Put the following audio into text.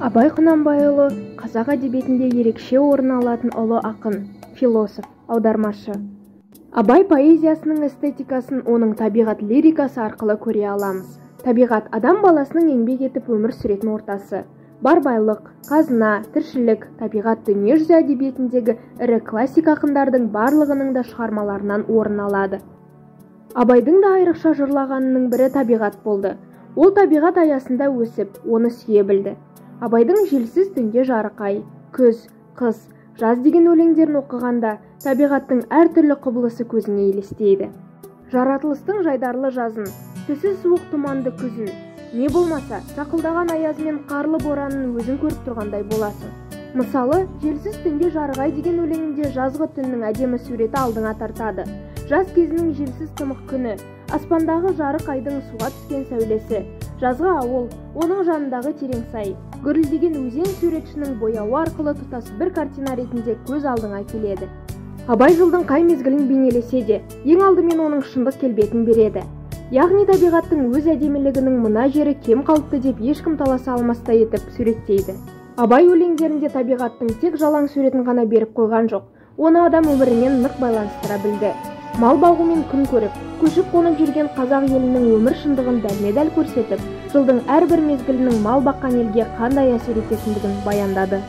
Абай Құнанбайұлы қазақ әдебиетінде ерекше орын алатын ұлы ақын, философ, аудармашы. Абай поэзиясының эстетикасын оның табиғат лирикасы арқылы көре аламыз. Табиғат адам баласының еңбек етіп өмір сүретін ортасы. Бар байлық, қазына, тіршілік, табиғат дүниежүзі әдебиетіндегі ірі классик ақындардың барлығының да шығармаларынан орын алады. Абайдың да айрықша жырлағанының бірі табиғат болды. Ол табиғат аясында өсіп, оны сүйе білді. Абайдың желсіз түнде жарық-ай, күз, қыс, жаз деген өлеңдерін оқығанда табиғаттың әртүрлі құбылысы көзіңе елестейді. Жаратылыстың жайдарлы жазын, түсі суық тұманды күзін, не болмаса сақылдаған аязы мен қарлы боранын өзің көріп тұрғандай боласың. Мысалы, желсіз түнде жарық-ай деген өлеңінде жазғы түннің әдемі суреті алдыңа тартады. Жаз кезінің желсіз тымық күні, аспандағы жарық айдың суға түскен сәулесі, жазғы ауыл, оның жанындағы терең сай, гүрілдеген өзен суретшінің бояуы арқылы тұтас бір картина ретінде көз алдыңа келеді. Абай жылдың қай мезгілін бейнелесе де, ең алдымен оның шындық келбетін береді. Яғни табиғаттың өз әдемілігінің мына жері кем қалыпты деп ешкім таласа алмастай етіп суреттейді. Абай өлеңдерінде табиғаттың тек жалаң суретін ғана беріп қойған жоқ, оны адам өмірімен нық байланыстыра білді. Мал бағумен күн көріп, көшіп-қонып жүрген қазақ елінің өмір шындығын дәлме-дәл көрсетіп, жылдың әрбір мезгілінің мал баққан елге қандай әсер ететіндігін баяндады.